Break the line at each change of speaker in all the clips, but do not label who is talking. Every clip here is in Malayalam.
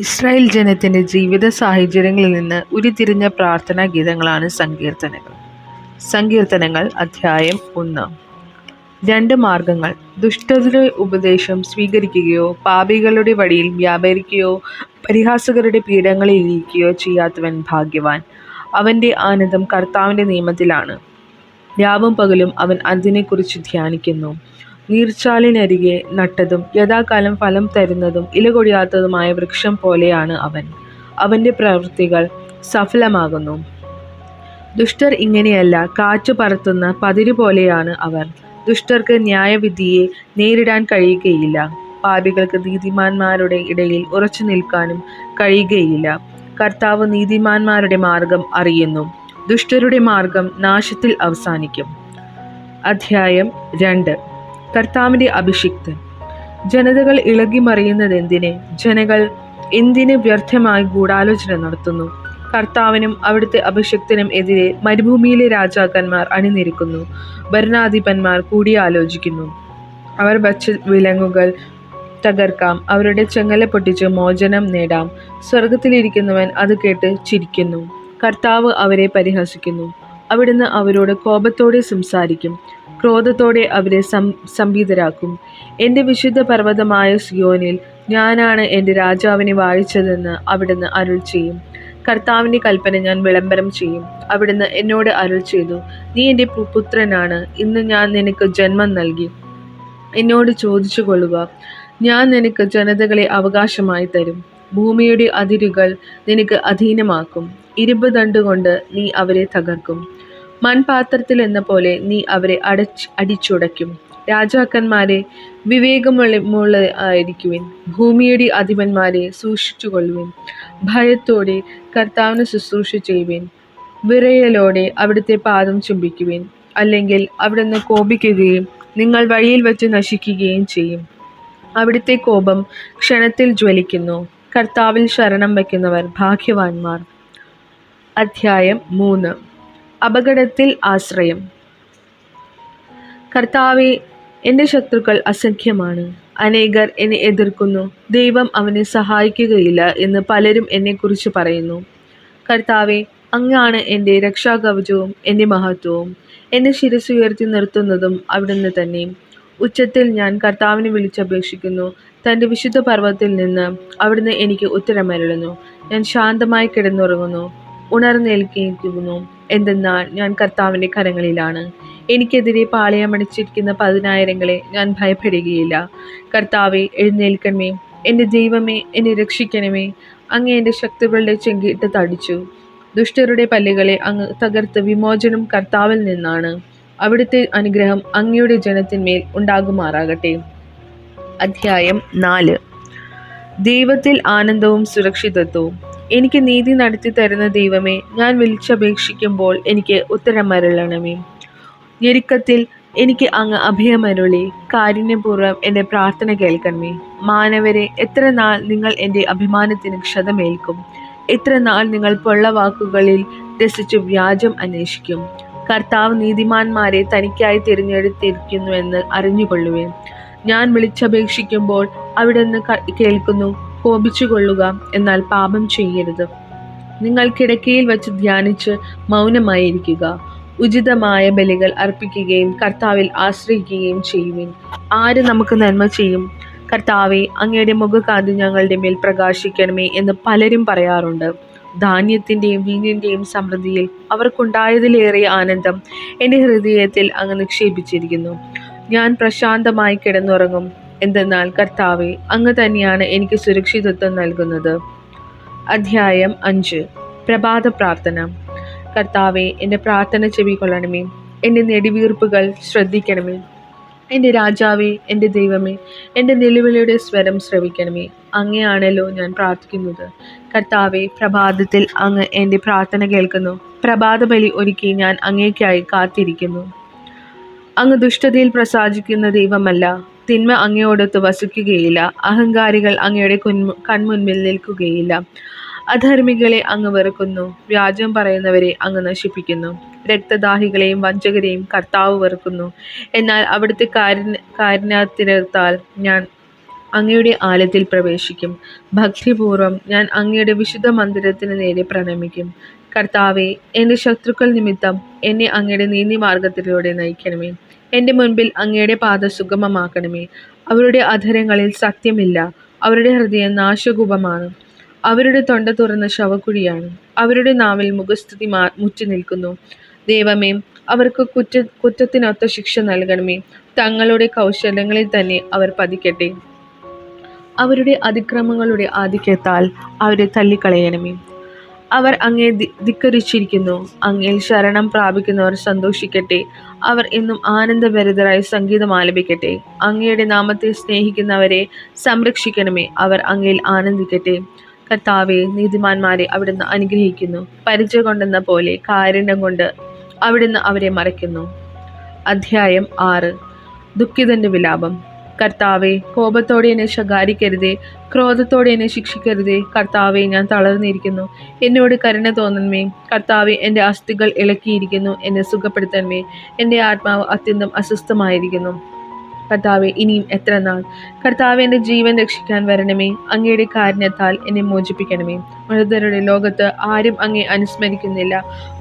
ഇസ്രായേൽ ജനത്തിൻ്റെ ജീവിത സാഹചര്യങ്ങളിൽ നിന്ന് ഉരുത്തിരിഞ്ഞ പ്രാർത്ഥനാ ഗീതങ്ങളാണ് സങ്കീർത്തനങ്ങൾ. സങ്കീർത്തനങ്ങൾ അധ്യായം 1. 2 മാർഗങ്ങൾ. ദുഷ്ടരുടെ ഉപദേശം സ്വീകരിക്കുകയോ പാപികളുടെ വഴിയിൽ വ്യാപരിക്കുകയോ പരിഹാസകരുടെ പീഠങ്ങളിൽ ഇരിക്കുകയോ ചെയ്യാത്തവൻ ഭാഗ്യവാൻ. അവൻ്റെ ആനന്ദം കർത്താവിൻ്റെ നിയമത്തിലാണ്. രാവും പകലും അവൻ അതിനെക്കുറിച്ച് ധ്യാനിക്കുന്നു. നീർച്ചാലിനരികെ നട്ടതും യഥാകാലം ഫലം തരുന്നതും ഇലകൊഴിയാത്തതുമായ വൃക്ഷം പോലെയാണ് അവൻ. അവൻ്റെ പ്രവൃത്തികൾ സഫലമാകുന്നു. ദുഷ്ടർ ഇങ്ങനെയല്ല, കാറ്റ് പറത്തുന്ന പതിരു പോലെയാണ് അവർ. ദുഷ്ടർക്ക് ന്യായവിധിയെ നേരിടാൻ കഴിയുകയില്ല. പാപികൾക്ക് നീതിമാന്മാരുടെ ഇടയിൽ ഉറച്ചു നിൽക്കാനും കഴിയുകയില്ല. കർത്താവ് നീതിമാന്മാരുടെ മാർഗം അറിയുന്നു, ദുഷ്ടരുടെ മാർഗം നാശത്തിൽ അവസാനിക്കും. അധ്യായം 2. കർത്താവിൻ്റെ അഭിഷിക്തൻ. ജനതകൾ ഇളകിമറിയുന്നതെന്തിന്? ജനങ്ങൾ എന്തിന് വ്യർത്ഥമായി ഗൂഢാലോചന നടത്തുന്നു? കർത്താവിനും അവിടുത്തെ അഭിഷിക്തനും എതിരെ മരുഭൂമിയിലെ രാജാക്കന്മാർ അണിനിരക്കുന്നു. ഭരണാധിപന്മാർ കൂടിയാലോചിക്കുന്നു. അവർ വച്ച വിലങ്ങുകൾ തകർക്കാം, അവരുടെ ചെങ്ങല പൊട്ടിച്ച് മോചനം നേടാം. സ്വർഗത്തിലിരിക്കുന്നവൻ അത് കേട്ട് ചിരിക്കുന്നു. കർത്താവ് അവരെ പരിഹസിക്കുന്നു. അവിടുന്ന് അവരോട് കോപത്തോടെ സംസാരിക്കും, ക്രോധത്തോടെ അവരെ സംഭീതരാക്കും. എൻ്റെ വിശുദ്ധ പർവ്വതമായ സിയോനിൽ ഞാനാണ് എൻ്റെ രാജാവിനെ വാഴിച്ചതെന്ന് അവിടുന്ന് അരുൾ ചെയ്യും. കർത്താവിൻ്റെ കൽപ്പന ഞാൻ വിളംബരം ചെയ്യും. അവിടുന്ന് എന്നോട് അരുൾ ചെയ്തു, നീ എൻ്റെ പുത്രനാണ്, ഇന്ന് ഞാൻ നിനക്ക് ജന്മം നൽകി. എന്നോട് ചോദിച്ചു കൊള്ളുക, ഞാൻ നിനക്ക് ജനതകളെ അവകാശമായി തരും. ഭൂമിയുടെ അതിരുകൾ നിനക്ക് അധീനമാക്കും. ഇരുമ്പ് ദണ്ടുകൊണ്ട് നീ അവരെ തകർക്കും. മൺപാത്രത്തിൽ എന്ന പോലെ നീ അവരെ അടിച്ചുടയ്ക്കും. രാജാക്കന്മാരെ വിവേകമുള്ളതായിരിക്കുവിൻ. ഭൂമിയുടെ അധിപന്മാരെ സൂക്ഷിച്ചുകൊള്ളുവിൻ. ഭയത്തോടെ കർത്താവിന് ശുശ്രൂഷ ചെയ്യുവിൻ. വിറയലോടെ അവിടുത്തെ പാദം ചുംബിക്കുവിൻ. അല്ലെങ്കിൽ അവിടുന്ന് കോപിക്കുകയും നിങ്ങൾ വഴിയിൽ വെച്ച് നശിക്കുകയും ചെയ്യും. അവിടുത്തെ കോപം ക്ഷണത്തിൽ ജ്വലിക്കുന്നു. കർത്താവിൽ ശരണം വയ്ക്കുന്നവർ ഭാഗ്യവാന്മാർ. അധ്യായം 3. അപകടത്തിൽ ആശ്രയം. കർത്താവേ, എൻ്റെ ശത്രുക്കൾ അസംഖ്യമാണ്. അനേകർ എന്നെ എതിർക്കുന്നു. ദൈവം അവനെ സഹായിക്കുകയില്ല എന്ന് പലരും എന്നെക്കുറിച്ച് പറയുന്നു. കർത്താവേ, അങ്ങാണ് എൻ്റെ രക്ഷാകവചവും എൻ്റെ മഹത്വവും. എന്നെ ശിരസ്സുയർത്തി നിർത്തുന്നതും അവിടുന്ന് തന്നെ. ഉച്ചത്തിൽ ഞാൻ കർത്താവിനെ വിളിച്ചപേക്ഷിക്കുന്നു. തൻ്റെ വിശുദ്ധ പർവ്വതത്തിൽ നിന്ന് അവിടുന്ന് എനിക്ക് ഉത്തരമരുളുന്നു. ഞാൻ ശാന്തമായി കിടന്നുറങ്ങുന്നു, ഉണർന്നേൽക്കുന്നു. എന്തെന്നാൽ ഞാൻ കർത്താവിൻ്റെ കരങ്ങളിലാണ്. എനിക്കെതിരെ പാളയമടിച്ചിരിക്കുന്ന 10,000 ഞാൻ ഭയപ്പെടുകയില്ല. കർത്താവെ, എഴുന്നേൽക്കണമേ. എൻ്റെ ദൈവമേ, എന്നെ രക്ഷിക്കണമേ. അങ്ങ് എൻ്റെ ശത്രുക്കളുടെ ചെങ്കിട്ട് തടിച്ചു. ദുഷ്ടരുടെ പല്ലുകളെ അങ്ങ് തകർത്ത്. വിമോചനം കർത്താവിൽ നിന്നാണ്. അവിടുത്തെ അനുഗ്രഹം അങ്ങയുടെ ജനത്തിന്മേൽ ഉണ്ടാകുമാറാകട്ടെ. അധ്യായം 4. ദൈവത്തിൽ ആനന്ദവും സുരക്ഷിതത്വവും. എനിക്ക് നീതി നടത്തി തരുന്ന ദൈവമേ, ഞാൻ വിളിച്ചപേക്ഷിക്കുമ്പോൾ എനിക്ക് ഉത്തരമരുളണമേ. ഞെരുക്കത്തിൽ എനിക്ക് അങ്ങ് അഭയമരുളി. കാരുണ്യപൂർവ്വം എൻ്റെ പ്രാർത്ഥന കേൾക്കണമേ. മാനവരെ, എത്ര നാൾ നിങ്ങൾ എൻ്റെ അഭിമാനത്തിന് ക്ഷതമേൽക്കും? എത്ര നാൾ നിങ്ങൾ പൊള്ളവാക്കുകളിൽ രസിച്ചു വ്യാജം അന്വേഷിക്കും? കർത്താവ് നീതിമാന്മാരെ തനിക്കായി തിരഞ്ഞെടുത്തിരിക്കുന്നുവെന്ന് അറിഞ്ഞുകൊള്ളുവേൻ. ഞാൻ വിളിച്ചപേക്ഷിക്കുമ്പോൾ അവിടുന്ന് കേൾക്കുന്നു. കോപിച്ചുകൊള്ളുക, എന്നാൽ പാപം ചെയ്യരുത്. നിങ്ങൾ കിടക്കയിൽ വച്ച് ധ്യാനിച്ച് മൗനമായിരിക്കുക. ഉചിതമായ ബലികൾ അർപ്പിക്കുകയും കർത്താവിൽ ആശ്രയിക്കുകയും ചെയ്യുവിൻ. ആര് നമുക്ക് നന്മ ചെയ്യും? കർത്താവെ, അങ്ങയുടെ മുഖകാന്തി ഞങ്ങളുടെ മേൽ പ്രകാശിക്കണമേ എന്ന് പലരും പറയാറുണ്ട്. ധാന്യത്തിൻ്റെയും വീഞ്ഞിൻ്റെയും സമൃദ്ധിയിൽ അവർക്കുണ്ടായതിലേറെ ആനന്ദം എൻ്റെ ഹൃദയത്തിൽ അങ്ങ് നിക്ഷേപിച്ചിരിക്കുന്നു. ഞാൻ പ്രശാന്തമായി കിടന്നുറങ്ങും. എന്തെന്നാൽ കർത്താവെ, അങ്ങ് തന്നെയാണ് എനിക്ക് സുരക്ഷിതത്വം നൽകുന്നത്. അധ്യായം 5. പ്രഭാത പ്രാർത്ഥന. കർത്താവെ, എൻ്റെ പ്രാർത്ഥന ചെവികൊള്ളണമേ. എൻ്റെ നെടുവീർപ്പുകൾ ശ്രദ്ധിക്കണമേ. എൻ്റെ രാജാവേ, എൻ്റെ ദൈവമേ, എൻ്റെ നിലവിളിയുടെ സ്വരം ശ്രവിക്കണമേ. അങ്ങയാണല്ലോ ഞാൻ പ്രാർത്ഥിക്കുന്നത്. കർത്താവെ, പ്രഭാതത്തിൽ അങ്ങ് എൻ്റെ പ്രാർത്ഥന കേൾക്കുന്നു. പ്രഭാത ബലി ഒരുക്കി ഞാൻ അങ്ങേക്കായി കാത്തിരിക്കുന്നു. അങ്ങ് ദുഷ്ടതയിൽ പ്രസാദിക്കുന്ന ദൈവമല്ല. തിന്മ അങ്ങയോടൊത്ത് വസിക്കുകയില്ല. അഹങ്കാരികൾ അങ്ങയുടെ കൺമുൻപിൽ നിൽക്കുകയില്ല. അധർമ്മികളെ അങ്ങ് വെറുക്കുന്നു. വ്യാജം പറയുന്നവരെ അങ്ങ് നശിപ്പിക്കുന്നു. രക്തദാഹികളെയും വഞ്ചകരെയും കർത്താവ് വെറുക്കുന്നു. എന്നാൽ അവിടുത്തെ കാരുണ്യത്തിനാൽ ഞാൻ അങ്ങയുടെ ആലയത്തിൽ പ്രവേശിക്കും. ഭക്തിപൂർവ്വം ഞാൻ അങ്ങയുടെ വിശുദ്ധ മന്ദിരത്തിന് നേരെ പ്രണമിക്കും. കർത്താവെ, എൻ്റെ ശത്രുക്കൾ നിമിത്തം എന്നെ അങ്ങയുടെ നീതിമാർഗത്തിലൂടെ നയിക്കണമേ. എൻ്റെ മുൻപിൽ അങ്ങയുടെ പാത സുഗമമാക്കണമേ. അവരുടെ അധരങ്ങളിൽ സത്യമില്ല, അവരുടെ ഹൃദയം നാശകൂപമാണ്. അവരുടെ തൊണ്ട തുറന്ന ശവക്കുഴിയാണ്. അവരുടെ നാവിൽ മുഖസ്തുതി മുറ്റി നിൽക്കുന്നു. ദൈവമേ, അവർക്ക് കുറ്റത്തിനൊത്ത ശിക്ഷ നൽകണമേ. തങ്ങളുടെ കൗശലങ്ങളിൽ തന്നെ അവർ പതിക്കട്ടെ. അവരുടെ അതിക്രമങ്ങളുടെ ആധിക്യത്താൽ അവരെ തള്ളിക്കളയണമേ. അവർ അങ്ങേ ധിക്കരിച്ചിരിക്കുന്നു. അങ്ങയിൽ ശരണം പ്രാപിക്കുന്നവർ സന്തോഷിക്കട്ടെ. അവർ എന്നും ആനന്ദഭരിതരായി സംഗീതം ആലപിക്കട്ടെ. അങ്ങയുടെ നാമത്തെ സ്നേഹിക്കുന്നവരെ സംരക്ഷിക്കണമേ. അവർ അങ്ങയിൽ ആനന്ദിക്കട്ടെ. കർത്താവെ, നീതിമാന്മാരെ അവിടുന്ന് അനുഗ്രഹിക്കുന്നു. പരിച കൊണ്ടെന്ന പോലെ കാരുണ്യം കൊണ്ട് അവിടുന്ന് അവരെ മറയ്ക്കുന്നു. അധ്യായം 6. ദുഃഖിതന്റെ വിലാപം. കർത്താവെ, കോപത്തോടെ എന്നെ ശകാരിക്കരുതേ, ക്രോധത്തോടെ എന്നെ ശിക്ഷിക്കരുതേ. കർത്താവെ, ഞാൻ തളർന്നിരിക്കുന്നു, എന്നോട് കരുണ തോന്നണമേ. കർത്താവെ, എൻ്റെ അസ്ഥികൾ ഇളക്കിയിരിക്കുന്നു, എന്നെ സുഖപ്പെടുത്തണമേ. എൻ്റെ ആത്മാവ് അത്യന്തം അസ്വസ്ഥമായിരിക്കുന്നു. കർത്താവെ, ഇനിയും എത്ര നാൾ? കർത്താവെ, എൻ്റെ ജീവൻ രക്ഷിക്കാൻ വരണമേ. അങ്ങയുടെ കാരുണ്യത്താൽ എന്നെ മോചിപ്പിക്കണമേ. മൃതരുടെ ലോകത്ത് ആരും അങ്ങേ അനുസ്മരിക്കുന്നില്ല.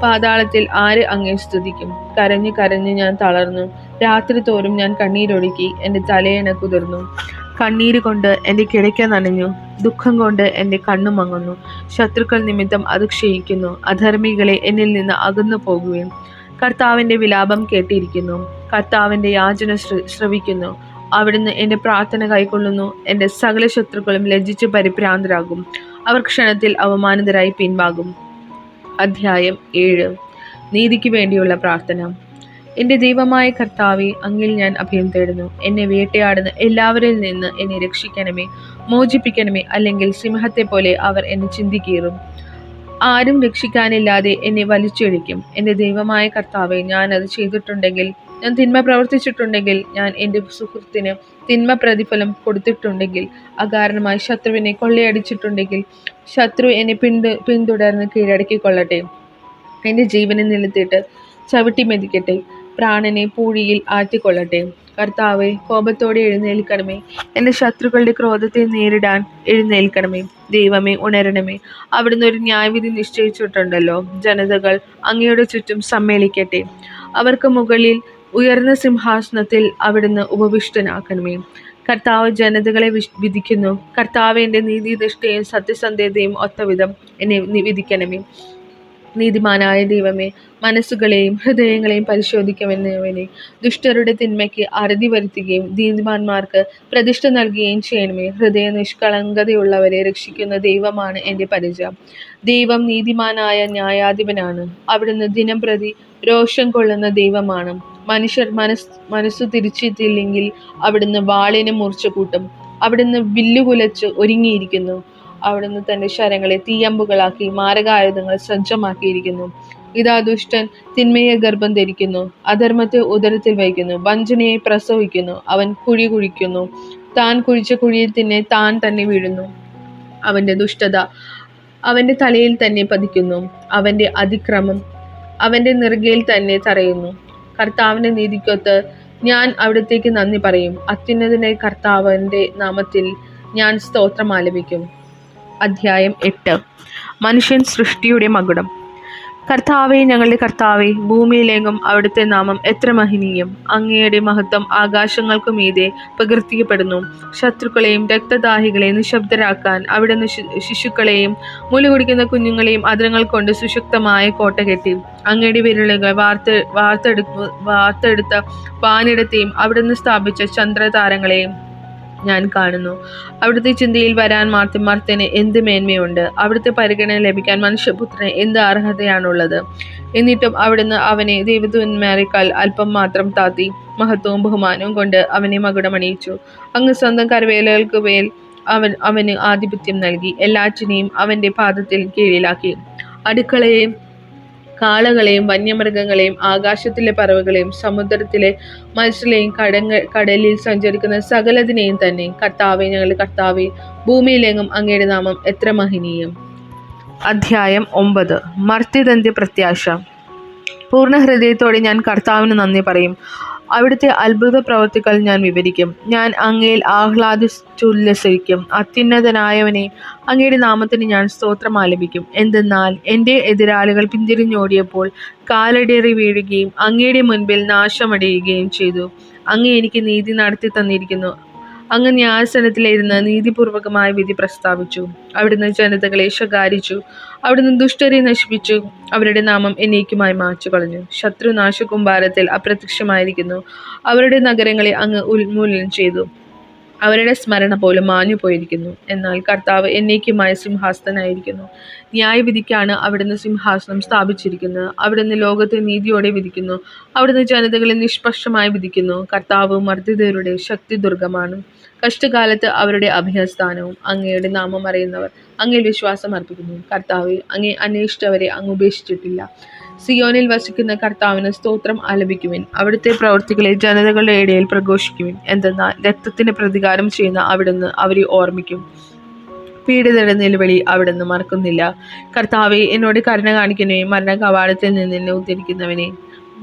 പാതാളത്തിൽ ആര് അങ്ങേ സ്തുതിക്കും? കരഞ്ഞു കരഞ്ഞ് ഞാൻ തളർന്നു. രാത്രി തോറും ഞാൻ കണ്ണീരൊഴുക്കി, എൻ്റെ തലയണ കുതിർന്നു. കണ്ണീര് കൊണ്ട് എൻ്റെ കിടക്ക നനഞ്ഞു. ദുഃഖം കൊണ്ട് എൻ്റെ കണ്ണു മങ്ങുന്നു. ശത്രുക്കൾ നിമിത്തം അത് ക്ഷയിക്കുന്നു. അധർമ്മികളെ എന്നിൽ നിന്ന് അകന്നു പോകുകയും. കർത്താവിൻ്റെ വിലാപം കേട്ടിരിക്കുന്നു. കർത്താവിൻ്റെ യാചന ശ്രവിക്കുന്നു. അവിടുന്ന് എൻ്റെ പ്രാർത്ഥന കൈക്കൊള്ളുന്നു. എൻ്റെ സകല ശത്രുക്കളും ലജ്ജിച്ച് പരിഭ്രാന്തരാകും. അവർ ക്ഷണത്തിൽ അവമാനിതരായി പിൻവാങ്ങും. അധ്യായം 7. നീതിക്ക് വേണ്ടിയുള്ള പ്രാർത്ഥന. എൻ്റെ ദൈവമായ കർത്താവെ, അങ്ങിൽ ഞാൻ അഭയം തേടുന്നു. എന്നെ വേട്ടയാടുന്ന എല്ലാവരിൽ നിന്ന് എന്നെ രക്ഷിക്കണമേ, മോചിപ്പിക്കണമേ. അല്ലെങ്കിൽ സിംഹത്തെ പോലെ അവർ എന്നെ ചിന്തിക്കീറും. ആരും രക്ഷിക്കാനില്ലാതെ എന്നെ വലിച്ചൊഴിക്കും. എൻ്റെ ദൈവമായ കർത്താവെ, ഞാൻ അത് ചെയ്തിട്ടുണ്ടെങ്കിൽ, ഞാൻ തിന്മ പ്രവർത്തിച്ചിട്ടുണ്ടെങ്കിൽ, ഞാൻ എൻ്റെ സുഹൃത്തിന് തിന്മ പ്രതിഫലം കൊടുത്തിട്ടുണ്ടെങ്കിൽ, അകാരണമായി ശത്രുവിനെ കൊള്ളയടിച്ചിട്ടുണ്ടെങ്കിൽ, ശത്രു എന്നെ പിന്തുടർന്ന് കീഴടക്കിക്കൊള്ളട്ടെ. എൻ്റെ ജീവനെ നിലത്തിട്ട് ചവിട്ടി മെതിക്കട്ടെ. പ്രാണനെ പൂഴിയിൽ ആറ്റിക്കൊള്ളട്ടെ. കർത്താവെ, കോപത്തോടെ എഴുന്നേൽക്കണമേ. എൻ്റെ ശത്രുക്കളുടെ ക്രോധത്തെ നേരിടാൻ എഴുന്നേൽക്കണമേ. ദൈവമേ, ഉണരണമേ. അവിടുന്ന് ഒരു ന്യായവിധി നിശ്ചയിച്ചിട്ടുണ്ടല്ലോ. ജനതകൾ അങ്ങയുടെ ചുറ്റും സമ്മേളിക്കട്ടെ. അവർക്ക് മുകളിൽ ഉയർന്ന സിംഹാസനത്തിൽ അവിടുന്ന് ഉപവിഷ്ടനാക്കണമേ. കർത്താവ് ജനതകളെ വിധിക്കുന്നു. കർത്താവ് എൻ്റെ നീതിനിഷ്ഠയും സത്യസന്ധതയും ഒത്തവിധം എന്നെ വിധിക്കണമേ. നീതിമാനായ ദൈവമേ, മനസ്സുകളെയും ഹൃദയങ്ങളെയും പരിശോധിക്കുമെന്നവനെ, ദുഷ്ടരുടെ തിന്മയ്ക്ക് അറുതി വരുത്തുകയും നീതിമാന്മാർക്ക് പ്രതിഷ്ഠ നൽകുകയും ചെയ്യണമേ. ഹൃദയ നിഷ്കളങ്കതയുള്ളവരെ രക്ഷിക്കുന്ന ദൈവമാണ് എൻ്റെ പരിച. ദൈവം നീതിമാനായ ന്യായാധിപനാണ്. അവിടുന്ന് ദിനം പ്രതി രോഷം കൊള്ളുന്ന ദൈവമാണ്. മനുഷ്യർ മനസ്സു തിരിച്ചിട്ടില്ലെങ്കിൽ അവിടുന്ന് വാളിന് മൂർച്ച കൂട്ടും. അവിടുന്ന് വില്ലുകുലച്ച് ഒരുങ്ങിയിരിക്കുന്നു. അവിടുന്ന് തൻ്റെ ശരങ്ങളെ തീയമ്പുകളാക്കി മാരകായുധങ്ങൾ സജ്ജമാക്കിയിരിക്കുന്നു. ഇതാ, ദുഷ്ടൻ തിന്മയെ ഗർഭം ധരിക്കുന്നു, അധർമ്മത്തെ ഉദരത്തിൽ വഹിക്കുന്നു, വഞ്ചനയെ പ്രസവിക്കുന്നു. അവൻ കുഴി കുഴിക്കുന്നു, താൻ കുഴിച്ച കുഴിയിൽ താൻ തന്നെ വീഴുന്നു. അവൻ്റെ ദുഷ്ടത അവൻ്റെ തലയിൽ തന്നെ പതിക്കുന്നു. അവൻ്റെ അതിക്രമം അവൻ്റെ നെറുകയിൽ തന്നെ തറയുന്നു. കർത്താവിൻ്റെ നീതിക്കൊത്ത് ഞാൻ അവിടത്തേക്ക് നന്ദി പറയും. അത്യുന്നതനായ കർത്താവിൻ്റെ നാമത്തിൽ ഞാൻ സ്തോത്രം ആലപിക്കും. അധ്യായം 8. മനുഷ്യൻ സൃഷ്ടിയുടെ മകുടം. കർത്താവെ, ഞങ്ങളുടെ കർത്താവെ, ഭൂമിയിലെങ്ങും അവിടുത്തെ നാമം എത്ര മഹനീയം. അങ്ങയുടെ മഹത്വം ആകാശങ്ങൾക്കു മീതെ പ്രകീർത്തിക്കപ്പെടുന്നു. ശത്രുക്കളെയും രക്തദാഹികളെയും നിശബ്ദരാക്കാൻ അവിടുന്ന് ശിശുക്കളെയും മുലകുടിക്കുന്ന കുഞ്ഞുങ്ങളെയും അതിരങ്ങൾ കൊണ്ട് സുശക്തമായ കോട്ട കെട്ടി. അങ്ങയുടെ വിരലുകൾ വാർത്തെടുത്ത വാനിടത്തെയും അവിടുന്ന് സ്ഥാപിച്ച ചന്ദ്രതാരങ്ങളെയും ഞാൻ കാണുന്നു. അവിടുത്തെ ചിന്തയിൽ വരാൻ മർത്യന് എന്ത് മേന്മയുണ്ട്? അവിടുത്തെ പരിഗണന ലഭിക്കാൻ മനുഷ്യപുത്രന് എന്ത് അർഹതയാണുള്ളത്? എന്നിട്ടും അവിടുന്ന് അവനെ ദൈവദൂതന്മാരെക്കാൾ അല്പം മാത്രം താത്തി മഹത്വവും ബഹുമാനവും കൊണ്ട് അവനെ മകുടമണിയിച്ചു. അങ്ങ് സ്വന്തം കരവേലകൾക്ക് മേൽ അവന് ആധിപത്യം നൽകി. എല്ലാറ്റിനെയും അവൻ്റെ പാദത്തിൽ കീഴിലാക്കി. അടുക്കളയെയും കാളകളെയും വന്യമൃഗങ്ങളെയും ആകാശത്തിലെ പറവകളെയും സമുദ്രത്തിലെ മത്സ്യങ്ങളെയും കടലിൽ സഞ്ചരിക്കുന്ന സകലതിനെയും തന്നെ. കർത്താവെ, ഞങ്ങളുടെ കർത്താവെ, ഭൂമിയിലെങ്ങും അങ്ങയുടെ നാമം എത്ര മഹനീയം. അധ്യായം 9. മർത്യദന്ത്യ പ്രത്യാശ. പൂർണ്ണ ഹൃദയത്തോടെ ഞാൻ കർത്താവിന് നന്ദി പറയും. അവിടുത്തെ അത്ഭുത പ്രവൃത്തികൾ ഞാൻ വിവരിക്കും. ഞാൻ അങ്ങയിൽ ആഹ്ലാദിച്ചുല്ലസിക്കും. അത്യുന്നതനായവനെ, അങ്ങയുടെ നാമത്തിന് ഞാൻ സ്തോത്രം ആലപിക്കും. എന്തെന്നാൽ എൻ്റെ എതിരാളികൾ പിന്തിരിഞ്ഞോടിയപ്പോൾ കാലിടറി വീഴുകയും അങ്ങയുടെ മുൻപിൽ നാശമടയുകയും ചെയ്തു. അങ്ങ് എനിക്ക് നീതി നടത്തി തന്നിരിക്കുന്നു. അങ്ങ് ന്യായാസനത്തിലിരുന്ന് നീതിപൂർവകമായ വിധി പ്രസ്താവിച്ചു. അവിടുന്ന് ജനതകളെ ശകാരിച്ചു. അവിടുന്ന് ദുഷ്ടരെ നശിപ്പിച്ചു. അവരുടെ നാമം എന്നേക്കുമായി മായ്ച്ചുകളഞ്ഞു. ശത്രു നാശകൂമ്പാരത്തിൽ അപ്രത്യക്ഷമായിരിക്കുന്നു. അവരുടെ നഗരങ്ങളെ അങ്ങ് ഉന്മൂലനം ചെയ്തു. അവരുടെ സ്മരണ പോലും മാഞ്ഞു പോയിരിക്കുന്നു. എന്നാൽ കർത്താവ് എന്നേക്കുമായ സിംഹാസനായിരിക്കുന്നു. ന്യായവിധിക്കാണ് അവിടുന്ന് സിംഹാസനം സ്ഥാപിച്ചിരിക്കുന്നത്. അവിടുന്ന് ലോകത്തെ നീതിയോടെ വിധിക്കുന്നു. അവിടുന്ന് ജനതകളെ നിഷ്പക്ഷമായി വിധിക്കുന്നു. കർത്താവ് മർദ്ദിതരുടെ ശക്തിദുർഗമാണ്, കഷ്ടകാലത്ത് അവരുടെ അഭയസ്ഥാനവും. അങ്ങയുടെ നാമം അറിയുന്നവർ അങ്ങയിൽ വിശ്വാസം അർപ്പിക്കുന്നു. കർത്താവെ, അങ്ങേ അന്വേഷിച്ചവരെ അങ്ങ് ഉപേക്ഷിച്ചിട്ടില്ല. സിയോനിൽ വസിക്കുന്ന കർത്താവിന് സ്തോത്രം ആലപിക്കുവിൻ. അവിടുത്തെ പ്രവൃത്തികളെ ജനതകളുടെ ഇടയിൽ പ്രഘോഷിക്കുവിൻ. എന്തെന്നാൽ രക്തത്തിന് പ്രതികാരം ചെയ്യുന്ന അവിടുന്ന് അവരെ ഓർമ്മിക്കും. പീഡിതരുടെ നിലവിളി അവിടുന്ന് മറക്കുന്നില്ല. കർത്താവെ, എന്നോട് കരുണ കാണിക്കണമേ. മരണ കവാടത്തിൽ നിന്ന് എന്നെ ഉദ്ധരിക്കുന്നവനെ,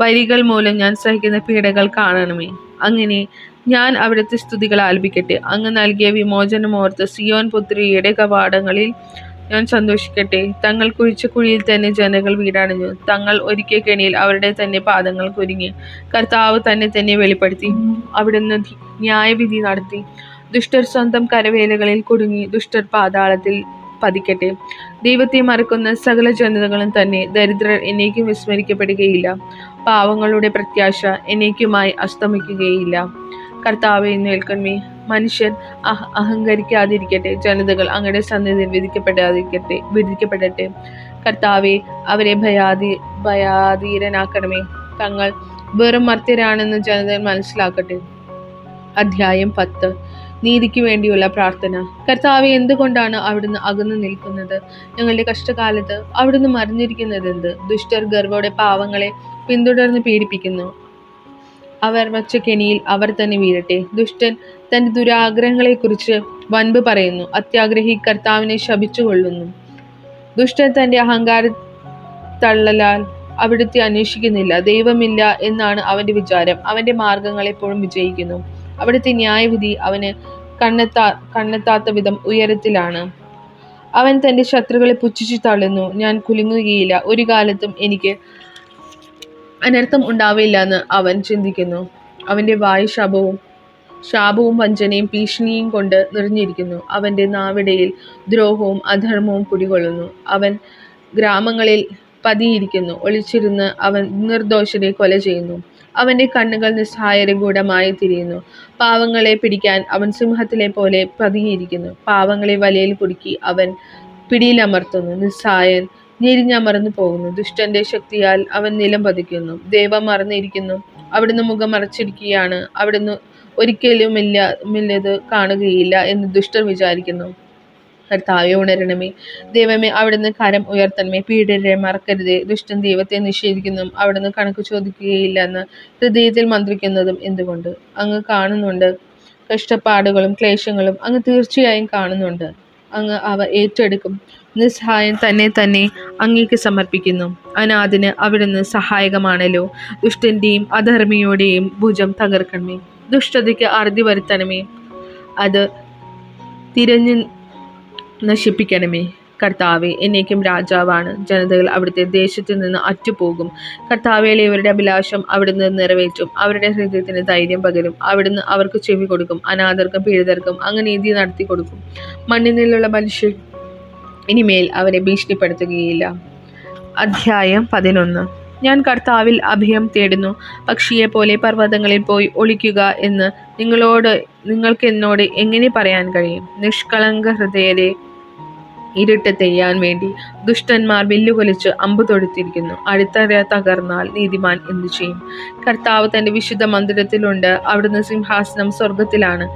വരികൾ മൂലം ഞാൻ സഹിക്കുന്ന പീഡകൾ കാണണമേ. അങ്ങനെ ഞാൻ അവിടുത്തെ സ്തുതികൾ ആലപിക്കട്ടെ. അങ്ങ് നൽകിയ വിമോചനമോർത്ത് സിയോൻ പുത്രിയുടെ കവാടങ്ങളിൽ ഞാൻ സന്തോഷിക്കട്ടെ. തങ്ങൾ കുഴിച്ച കുഴിയിൽ തന്നെ ജനങ്ങൾ വീടണഞ്ഞു. തങ്ങൾ ഒരുക്കിയ കെണിയിൽ അവരുടെ തന്നെ പാദങ്ങൾ കുരുങ്ങി. കർത്താവ് തന്നെ തന്നെ വെളിപ്പെടുത്തി. അവിടുന്ന് ന്യായവിധി നടത്തി. ദുഷ്ടർ സ്വന്തം കരവേലകളിൽ കുടുങ്ങി. ദുഷ്ടർ പാതാളത്തിൽ പതിക്കട്ടെ. ദൈവത്തെ മറക്കുന്ന സകല ജനതകളും തന്നെ. ദരിദ്രർ എന്നേക്കും വിസ്മരിക്കപ്പെടുകയില്ല. പാവങ്ങളുടെ പ്രത്യാശ എന്നേക്കുമായി അസ്തമിക്കുകയില്ല. കർത്താവെ, എഴുന്നേൽക്കണമേ. മനുഷ്യർ അഹങ്കരിക്കാതിരിക്കട്ടെ. ജനതകൾ അങ്ങയുടെ സന്നിധിയിൽ വിധിക്കപ്പെടട്ടെ. കർത്താവെ, അവരെ ഭയാധീരനാക്കണമേ. തങ്ങൾ വെറും മർത്യരാണെന്ന് ജനതകൾ മനസ്സിലാക്കട്ടെ. അധ്യായം 10. നീതിക്ക് വേണ്ടിയുള്ള പ്രാർത്ഥന. കർത്താവെ, എന്തുകൊണ്ടാണ് അവിടുന്ന് അകന്നു നിൽക്കുന്നത്? ഞങ്ങളുടെ കഷ്ടകാലത്ത് അവിടുന്ന് മറിഞ്ഞിരിക്കുന്നതെന്ത്? ദുഷ്ടർ ഗർവോടെ പാവങ്ങളെ പിന്തുടർന്ന് പീഡിപ്പിക്കുന്നു. അവർ വച്ച കെണിയിൽ അവർ തന്നെ വീഴട്ടെ. ദുഷ്ടൻ തന്റെ ദുരാഗ്രഹങ്ങളെക്കുറിച്ച് വൻപ് പറയുന്നു. അത്യാഗ്രഹി കർത്താവിനെ ശപിച്ചുകൊള്ളുന്നു. ദുഷ്ടൻ തന്റെ അഹങ്കാര തള്ളലാൽ അവിടുത്തെ അന്വേഷിക്കുന്നില്ല. ദൈവമില്ല എന്നാണ് അവന്റെ വിചാരം. അവന്റെ മാർഗങ്ങൾ എപ്പോഴും വിജയിക്കുന്നു. അവിടുത്തെ ന്യായവിധി അവന് കണ്ണെത്താത്ത വിധം ഉയരത്തിലാണ്. അവൻ തന്റെ ശത്രുക്കളെ പുച്ഛിച്ചു തള്ളുന്നു. ഞാൻ കുലുങ്ങുകയില്ല. ഒരു കാലത്തും എനിക്ക് അനർത്ഥം ഉണ്ടാവില്ല എന്ന് അവൻ ചിന്തിക്കുന്നു. അവന്റെ വായു ശാപവും വഞ്ചനയും ഭീഷണിയും കൊണ്ട് നിറഞ്ഞിരിക്കുന്നു. അവന്റെ നാവിടയിൽ ദ്രോഹവും അധർമ്മവും കുടികൊള്ളുന്നു. അവൻ ഗ്രാമങ്ങളിൽ പതിയിരിക്കുന്നു. ഒളിച്ചിരുന്ന് അവൻ നിർദോഷരെ കൊല ചെയ്യുന്നു. അവന്റെ കണ്ണുകൾ നിസ്സഹായരെ ഗൂഢമായി തിരിയുന്നു. പാവങ്ങളെ പിടിക്കാൻ അവൻ സിംഹത്തിലെ പോലെ പതിയിരിക്കുന്നു. പാവങ്ങളെ വലയിൽ കുടുക്കി അവൻ പിടിയിലമർത്തുന്നു. നിസ്സഹായൻ ഞെരിഞ്ഞമർന്നു പോകുന്നു. ദുഷ്ടന്റെ ശക്തിയാൽ അവൻ നിലം പതിക്കുന്നു. ദൈവം മറന്നിരിക്കുന്നു. അവിടുന്ന് മുഖം മറച്ചിരിക്കുകയാണ്. അവിടുന്ന് ഒരിക്കലുമില്ലത് കാണുകയില്ല എന്ന് ദുഷ്ടർ വിചാരിക്കുന്നു. കർത്താവെ, ഉണരണമേ. ദൈവമേ, അവിടുന്ന് കരം ഉയർത്തണമേ. പീഡിതരെ മറക്കരുതേ. ദുഷ്ടൻ ദൈവത്തെ നിഷേധിക്കുന്നതും അവിടുന്ന് കണക്ക് ചോദിക്കുകയില്ല എന്ന് ഹൃദയത്തിൽ മന്ത്രിക്കുന്നതും എന്തുകൊണ്ട്? അങ്ങ് കാണുന്നുണ്ട്. കഷ്ടപ്പാടുകളും ക്ലേശങ്ങളും അങ്ങ് തീർച്ചയായും കാണുന്നുണ്ട്. അങ്ങ് അവ ഏറ്റെടുക്കും. നിസ്സഹായൻ തന്നെ അങ്ങേക്ക് സമർപ്പിക്കുന്നു. അനാഥന് അവിടുന്ന് സഹായകമാണല്ലോ. ദുഷ്ടന്റെയും അധർമ്മിയുടെയും ഭുജം തകർക്കണമേ. ദുഷ്ടതയ്ക്ക് അറുതി വരുത്തണമേ. അത് തിരഞ്ഞു നശിപ്പിക്കണമേ. കർത്താവെ, എന്നേക്കും രാജാവാണ്. ജനതകൾ അവിടുത്തെ ദേശത്ത് നിന്ന് അറ്റുപോകും. കർത്താവെ, ഇവരുടെ അഭിലാഷം അവിടുന്ന് നിറവേറ്റും. അവരുടെ ഹൃദയത്തിന് ധൈര്യം പകരും. അവിടുന്ന് അവർക്ക് ചെവി കൊടുക്കും. അനാഥർക്കും പീഡിതർക്കും അങ്ങ് നീതി നടത്തി കൊടുക്കും. മണ്ണിൽ നിന്നുള്ള മനുഷ്യർ ഇനിമേൽ അവരെ ഭീഷണിപ്പെടുത്തുകയില്ല. അധ്യായം 11. ഞാൻ കർത്താവിൽ അഭയം തേടുന്നു. പക്ഷിയെപ്പോലെ പർവ്വതങ്ങളിൽ പോയി ഒളിക്കുക എന്ന് നിങ്ങൾക്ക് എന്നോട് എങ്ങനെ പറയാൻ കഴിയും? നിഷ്കളങ്ക ഹൃദയരെ ഇരുട്ട് തെയ്യാൻ വേണ്ടി ദുഷ്ടന്മാർ വില്ലുകൊലിച്ച് അമ്പു തൊടുത്തിരിക്കുന്നു. അടിത്തറ തകർന്നാൽ നീതിമാൻ എന്തു ചെയ്യും? കർത്താവ് തന്റെ വിശുദ്ധ മന്ദിരത്തിലുണ്ട്. അവിടുന്ന് സിംഹാസനം സ്വർഗത്തിലാണ്.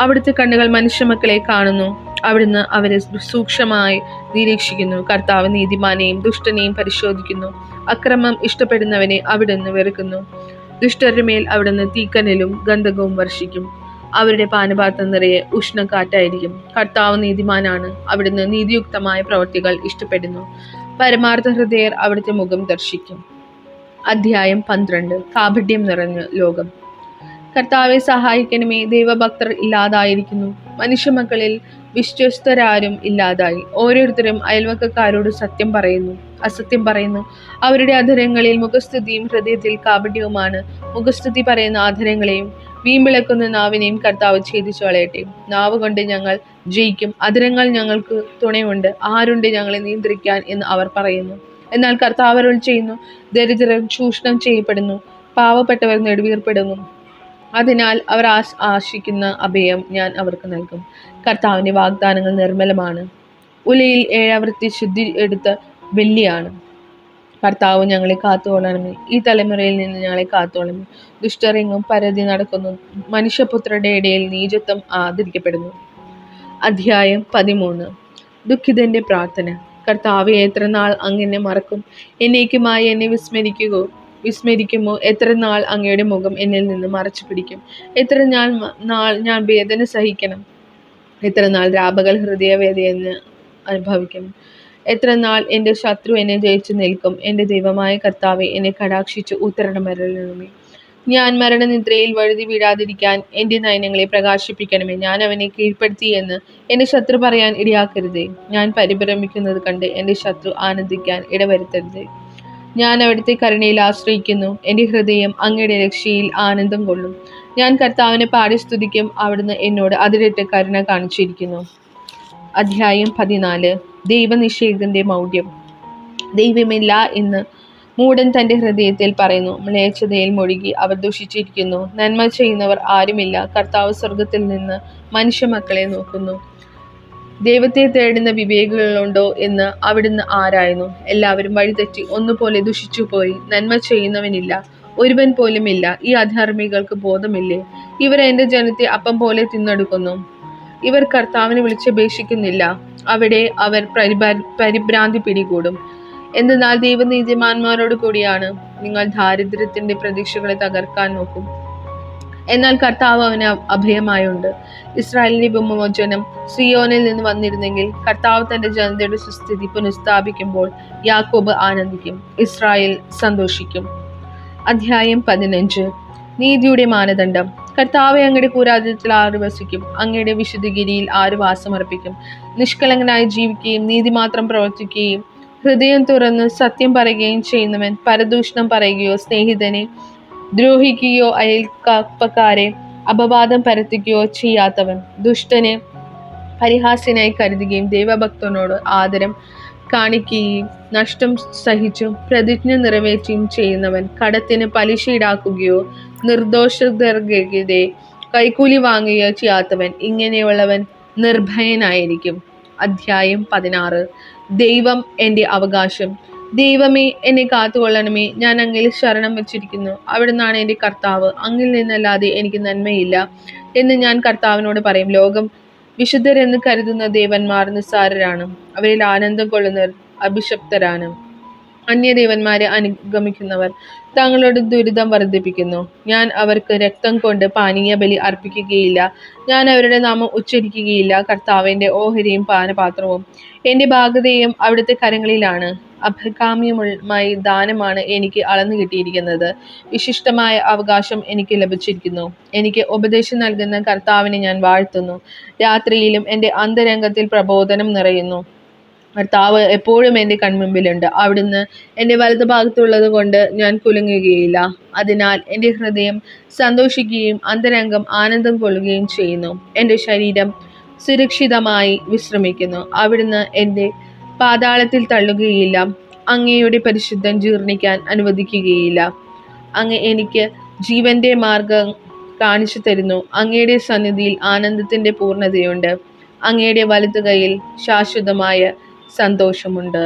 അവിടുത്തെ കണ്ണുകൾ മനുഷ്യമക്കളെ കാണുന്നു. അവിടുന്ന് അവരെ സൂക്ഷ്മമായി നിരീക്ഷിക്കുന്നു. കർത്താവ് നീതിമാനെയും ദുഷ്ടനെയും പരിശോധിക്കുന്നു. അക്രമം ഇഷ്ടപ്പെടുന്നവനെ അവിടുന്ന് വെറുക്കുന്നു. ദുഷ്ടരുടെ മേൽ അവിടുന്ന് തീക്കനലും ഗന്ധകവും വർഷിക്കും. അവരുടെ പാനപാത്രം നിറയെ ഉഷ്ണക്കാറ്റായിരിക്കും. കർത്താവ് നീതിമാനാണ്. അവിടുന്ന് നീതിയുക്തമായ പ്രവൃത്തികൾ ഇഷ്ടപ്പെടുന്നു. പരമാർത്ഥ ഹൃദയർ അവിടുത്തെ മുഖം ദർശിക്കും. അധ്യായം 12. കാപട്യം നിറഞ്ഞ ലോകം. കർത്താവെ സഹായിക്കണമേ. ദൈവഭക്തർ ഇല്ലാതായിരിക്കുന്നു. മനുഷ്യമക്കളിൽ വിശ്വസ്തരാരും ഇല്ലാതായി. ഓരോരുത്തരും അയൽവക്കക്കാരോട് അസത്യം പറയുന്നു. അവരുടെ അധരങ്ങളിൽ മുഖസ്തുതിയും ഹൃദയത്തിൽ കാപട്യവുമാണ്. മുഖസ്തുതി പറയുന്ന അധരങ്ങളെയും വീമ്പിളക്കുന്ന നാവിനെയും കർത്താവ് ഛേദിച്ചു കളയട്ടെ. നാവ് കൊണ്ട് ഞങ്ങൾ ജയിക്കും, അധരങ്ങൾ ഞങ്ങൾക്ക് തുണയുണ്ട്, ആരുണ്ട് ഞങ്ങളെ നിയന്ത്രിക്കാൻ എന്ന് അവർ പറയുന്നു. എന്നാൽ കർത്താവ് അരുൾ ചെയ്യുന്നു, ദരിദ്രർ ചൂഷണം ചെയ്യപ്പെടുന്നു, പാവപ്പെട്ടവർ നെടുവീർപ്പെടുന്നു. അതിനാൽ അവർ ആശിക്കുന്ന അഭയം ഞാൻ അവർക്ക് നൽകും. കർത്താവിന്റെ വാഗ്ദാനങ്ങൾ നിർമ്മലമാണ്, ഉലയിൽ ഏഴാവൃത്തി ശുദ്ധി എടുത്ത വെള്ളിയാണ്. കർത്താവ് ഞങ്ങളെ കാത്തുകൊള്ളണമേ. ഈ തലമുറയിൽ നിന്ന് ഞങ്ങളെ കാത്തുകൊള്ളണമേ. ദുഷ്ടരെങ്ങും പരതി നടക്കുന്നു, മനുഷ്യപുത്രരുടെ ഇടയിൽ നീചത്വം ആദരിക്കപ്പെടുന്നു. അധ്യായം 13. ദുഃഖിതന്റെ പ്രാർത്ഥന. കർത്താവെ, എത്ര നാൾ അങ്ങനെ മറക്കും? എന്നേക്കുമായി എന്നെ വിസ്മരിക്കുമോ? എത്ര നാൾ അങ്ങയുടെ മുഖം എന്നിൽ നിന്ന് മറച്ചു പിടിക്കും? എത്ര നാൾ ഞാൻ വേദന സഹിക്കണം? എത്ര നാൾ രാപകൽ ഹൃദയവേദന അനുഭവിക്കും? എത്ര നാൾ എൻ്റെ ശത്രു എന്നെ ജയിച്ചു നിൽക്കും? എൻ്റെ ദൈവമായ കർത്താവെ, എന്നെ കടാക്ഷിച്ച് ഉത്തരണമരുളണമേ. ഞാൻ മരണനിദ്രയിൽ വഴുതി വീഴാതിരിക്കാൻ എൻ്റെ നയനങ്ങളെ പ്രകാശിപ്പിക്കണമേ. ഞാൻ അവനെ കീഴ്പ്പെടുത്തി എന്ന് എൻ്റെ ശത്രു പറയാൻ ഇടയാക്കരുതേ. ഞാൻ പരിഭ്രമിക്കുന്നത് കണ്ട് എൻ്റെ ശത്രു ആനന്ദിക്കാൻ ഇടവരുത്തരുതേ. ഞാൻ അവിടുത്തെ കരുണയിൽ ആശ്രയിക്കുന്നു. എൻ്റെ ഹൃദയം അങ്ങയുടെ രക്ഷയിൽ ആനന്ദം കൊള്ളും. ഞാൻ കർത്താവിനെ പാടി സ്തുതിക്കും. അവിടുന്ന് എന്നോട് അതിരറ്റ കരുണ കാണിച്ചിരിക്കുന്നു. അധ്യായം 14. ദൈവനിഷേധന്റെ മൗഢ്യം. ദൈവമില്ല എന്ന് മൂഢൻ തൻ്റെ ഹൃദയത്തിൽ പറയുന്നു. മ്ലേച്ഛതയിൽ മുഴുകി അവർ ദുഷിച്ചിരിക്കുന്നു. നന്മ ചെയ്യുന്നവർ ആരുമില്ല. കർത്താവ് സ്വർഗത്തിൽ നിന്ന് മനുഷ്യമക്കളെ നോക്കുന്നു. ദൈവത്തെ തേടുന്ന വിവേകികളുണ്ടോ എന്ന് അവിടുന്ന് ആരായുന്നു. എല്ലാവരും വഴിതെറ്റി ഒന്നുപോലെ ദുഷിച്ചുപോയി. നന്മ ചെയ്യുന്നവനില്ല, ഒരുവൻ പോലും ഇല്ല. ഈ അധർമ്മികൾക്ക് ബോധമില്ലേ? ഇവർ എൻ്റെ ജനത്തെ അപ്പം പോലെ തിന്നെടുക്കുന്നു. ഇവർ കർത്താവിനെ വിളിച്ചപേക്ഷിക്കുന്നില്ല. അവിടെ അവർ പരിഭ്രാന്തി പിടികൂടും. എന്തെന്നാൽ ദൈവം നീതിമാന്മാരോട് കൂടിയാണ്. നിങ്ങൾ ദാരിദ്ര്യത്തിന്റെ പ്രതീക്ഷകളെ തകർക്കാൻ നോക്കും, എന്നാൽ കർത്താവ് അവന് അഭയമായുണ്ട്. ഇസ്രായേലിന്റെ വിമോചനം സിയോനിൽ നിന്ന് വന്നിരുന്നെങ്കിൽ, കർത്താവ് തന്റെ ജനതയുടെ സുസ്ഥിതി പുനഃസ്ഥാപിക്കുമ്പോൾ യാക്കോബ് ആനന്ദിക്കും, ഇസ്രായേൽ സന്തോഷിക്കും. അധ്യായം 15. നീതിയുടെ മാനദണ്ഡം. കർത്താവെ, അങ്ങയുടെ കൂടാരത്തിൽ ആര് വസിക്കും? അങ്ങയുടെ വിശുദ്ധഗിരിയിൽ ആര് വാസമർപ്പിക്കും? നിഷ്കളങ്കനായി ജീവിക്കുകയും നീതി മാത്രം പ്രവർത്തിക്കുകയും ഹൃദയം തുറന്ന് സത്യം പറയുകയും ചെയ്യുന്നവൻ, പരദൂഷണം പറയുകയോ സ്നേഹിതനെ ദ്രോഹിക്കുകയോ അയൽക്കാരെ അപവാദം പരത്തുകയോ ചെയ്യാത്തവൻ, ദുഷ്ടനെ പരിഹാസ്യനായി കരുതുകയും ദൈവഭക്തനോട് ആദരം കാണിക്കുകയും നഷ്ടം സഹിച്ചും പ്രതിജ്ഞ നിറവേറ്റുകയും ചെയ്യുന്നവൻ, കടത്തിന് പലിശ ഈടാക്കുകയോ നിർദോഷർക്കെതിരെ കൈക്കൂലി വാങ്ങുകയോ ചെയ്യാത്തവൻ, ഇങ്ങനെയുള്ളവൻ നിർഭയനായിരിക്കും. അധ്യായം 16. ദൈവം എൻ്റെ അവകാശം. ദൈവമേ, എന്നെ കാത്തുകൊള്ളണമേ. ഞാൻ അങ്ങിൽ ശരണം വച്ചിരിക്കുന്നു. അവിടുന്നാണ് എൻ്റെ കർത്താവ്. അങ്ങിൽ നിന്നല്ലാതെ എനിക്ക് നന്മയില്ല എന്ന് ഞാൻ കർത്താവിനോട് പറയും. ലോകം വിശുദ്ധരെന്ന് കരുതുന്ന ദേവന്മാർ നിസ്സാരരാണ്. അവരിൽ ആനന്ദം കൊള്ളുന്നവർ അഭിഷപ്തരാണ്. അന്യദേവന്മാരെ അനുഗമിക്കുന്നവർ തങ്ങളുടെ ദുരിതം വർദ്ധിപ്പിക്കുന്നു. ഞാൻ അവർക്ക് രക്തം കൊണ്ട് പാനീയ ബലി അർപ്പിക്കുകയില്ല. ഞാൻ അവരുടെ നാമം ഉച്ചരിക്കുകയില്ല. കർത്താവിൻ്റെ ഓഹരിയും പാനപാത്രവും എൻ്റെ ഭാഗതയും അവിടുത്തെ കരങ്ങളിലാണ്. അഭികാമ്യമായി ദാനമാണ് എനിക്ക് അളന്നു കിട്ടിയിരിക്കുന്നത്. വിശിഷ്ടമായ അവകാശം എനിക്ക് ലഭിച്ചിരിക്കുന്നു. എനിക്ക് ഉപദേശം നൽകുന്ന കർത്താവിനെ ഞാൻ വാഴ്ത്തുന്നു. രാത്രിയിലും എൻ്റെ അന്തരംഗത്തിൽ പ്രബോധനം നിറയുന്നു. കർത്താവ് എപ്പോഴും എൻ്റെ കൺമുമ്പിലുണ്ട്. അവിടുന്ന് എൻ്റെ വലതുഭാഗത്തുള്ളത് കൊണ്ട് ഞാൻ കുലുങ്ങുകയില്ല. അതിനാൽ എൻ്റെ ഹൃദയം സന്തോഷിക്കുകയും അന്തരംഗം ആനന്ദം കൊള്ളുകയും ചെയ്യുന്നു. എൻ്റെ ശരീരം സുരക്ഷിതമായി വിശ്രമിക്കുന്നു. അവിടുന്ന് എൻ്റെ പാതാളത്തിൽ തള്ളുകയില്ല. അങ്ങയുടെ പരിശുദ്ധൻ ജീർണിക്കാൻ അനുവദിക്കുകയില്ല. അങ്ങ് എനിക്ക് ജീവന്റെ മാർഗം കാണിച്ചു തരുന്നു. അങ്ങയുടെ സന്നിധിയിൽ ആനന്ദത്തിന്റെ പൂർണ്ണതയുണ്ട്. അങ്ങയുടെ വലതുകൈയിൽ ശാശ്വതമായ സന്തോഷമുണ്ട്.